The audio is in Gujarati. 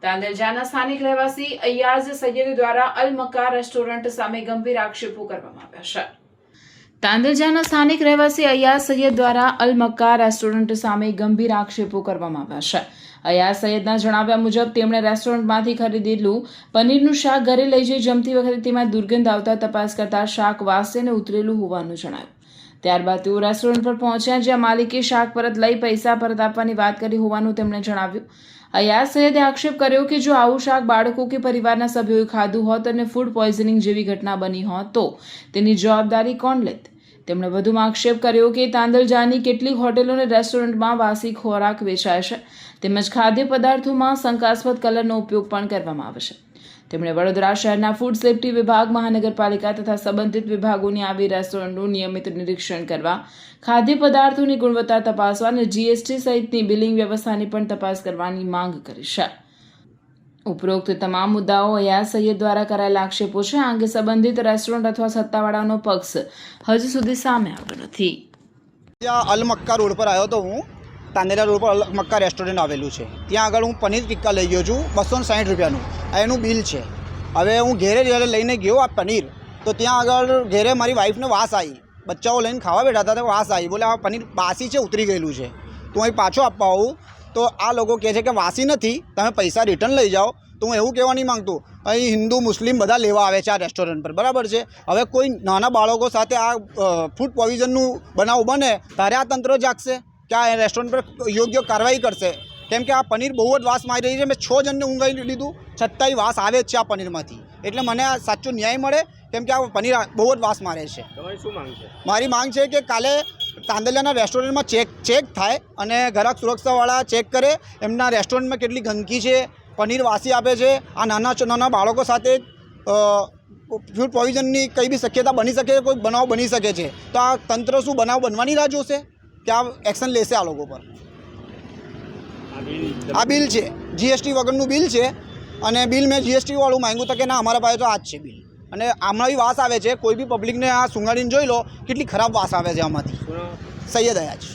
તાંદલજાના સ્થાનિક રહેવાસી અયાઝ સૈયદ દ્વારા અલ મક્કા રેસ્ટોરન્ટ સામે ગંભીર આક્ષેપો કરવામાં આવ્યા છે। તાંદલજાના સ્થાનિક રહેવાસી અયાઝ સૈયદ દ્વારા અલ મક્કા રેસ્ટોરન્ટ સામે ગંભીર આક્ષેપો કરવામાં આવ્યા છે। અયાઝ સૈયદના જણાવ્યા મુજબ તેમણે રેસ્ટોરન્ટમાંથી ખરીદેલું પનીરનું શાક ઘરે લઈ જઈ જમતી વખતે તેમાં દુર્ગંધ આવતા તપાસ કરતા શાક વાસીને ઉતરેલું હોવાનું જણાવ્યું। ત્યારબાદ તેઓ રેસ્ટોરન્ટ પર પહોંચ્યા, જ્યાં માલિકે શાક પરત લઈ પૈસા પરત આપવાની વાત કરી હોવાનું તેમણે જણાવ્યું। અયાઝ સૈયદે આક્ષેપ કર્યો કે જો આવું શાક બાળકો કે પરિવારના સભ્યોએ ખાધું હોત અને ફૂડ પોઈઝનિંગ જેવી ઘટના બની હોત તો તેની જવાબદારી કોણ લેત। તેમણે વધુમાં આક્ષેપ કર્યો કે તાંદલજાની કેટલીક હોટેલો અને રેસ્ટોરન્ટમાં વાસી ખોરાક વેચાય છે, તેમજ ખાદ્ય પદાર્થોમાં શંકાસ્પદ કલરનો ઉપયોગ પણ કરવામાં આવે છે। તેમણે વડોદરા શહેરના ફૂડ સેફ્ટી વિભાગ, મહાનગરપાલિકા તથા સંબંધિત વિભાગોની આવી રેસ્ટોરન્ટનું નિયમિત નિરીક્ષણ કરવા, ખાદ્ય પદાર્થોની ગુણવત્તા તપાસવા અને જીએસટી સહિતની બિલિંગ વ્યવસ્થાની પણ તપાસ કરવાની માંગ કરી છે। ઉપરોક્ત તમામ મુદ્દાઓ અયાઝ સૈયદ દ્વારા કરાયેલા આક્ષેપો છે। આ અંગે સંબંધિત રેસ્ટોરન્ટ અથવા સત્તાવાળાનો પક્ષ હજુ સુધી સામે આવ્યો નથી। અલ મક્કા રોડ પર આવ્યો તો હું, તાંદેલા રોડ પર અલ મક્કા રેસ્ટોરન્ટ આવેલું છે, ત્યાં આગળ હું પનીર ટિક્કા લઈ ગયો છું 260 રૂપિયાનું, એનું બિલ છે। હવે હું ઘેરે જ્યારે લઈને ગયો આ પનીર, તો ત્યાં આગળ ઘેરે મારી વાઈફને વાસ આવી, બચ્ચાઓ લઈને ખાવા બેઠા હતા તો વાસ આવી, બોલે આ પનીર બાસી છે, ઉતરી ગયેલું છે। તો અહીં પાછો આપવા આવું તો આ લોકો કહે છે કે વાસી નથી, તમે પૈસા રિટર્ન લઈ જાઓ। તો હું એવું કહેવા નહીં માંગતો, અહીં હિન્દુ મુસ્લિમ બધા લેવા આવે છે આ રેસ્ટોરન્ટ પર, બરાબર છે। હવે કોઈ નાના બાળકો સાથે આ ફૂડ પોઈઝનનું બનાવ બને ત્યારે આ તંત્ર જાગશે કે આ રેસ્ટોરન્ટ પર યોગ્ય કાર્યવાહી કરશે, કેમ કે આ પનીર બહુ જ વાસ મારી રહી છે। મેં 6 જણને ઊંઘાઈ લીધું છતાંય વાસ આવે જ છે આ પનીરમાંથી, એટલે મને આ સાચો ન્યાય મળે, કેમ કે આ પનીર બહુ જ વાસ મારે છે। તમારી શું માંગ છે? મારી માંગ છે કે કાલે તાંદલિયાના રેસ્ટોરન્ટમાં ચેક થાય અને ગ્રાહક સુરક્ષાવાળા ચેક કરે એમના રેસ્ટોરન્ટમાં કેટલી ગંદકી છે, પનીર વાસી આપે છે, આ નાના બાળકો સાથે ફૂડ પોઈઝનની કઈ બી શક્યતા બની શકે, કોઈ બનાવ બની શકે છે। તો આ તંત્ર શું બનાવ બનવાની રાહ જોશે કે આ એક્શન લેશે આ લોકો પર? આ બિલ છે, જીએસટી વગરનું બિલ છે, અને બિલ મેં જીએસટી વાળું માંગ્યું તો કે ના અમારા પાસે તો આ જ છે બિલ, અને આમાં વાસ આવે છે। કોઈ બી પબ્લિકને આ સુંગાડીને જોઈ લો કેટલી ખરાબ વાસ આવે છે આમાંથી। સૈયદ અયાઝ।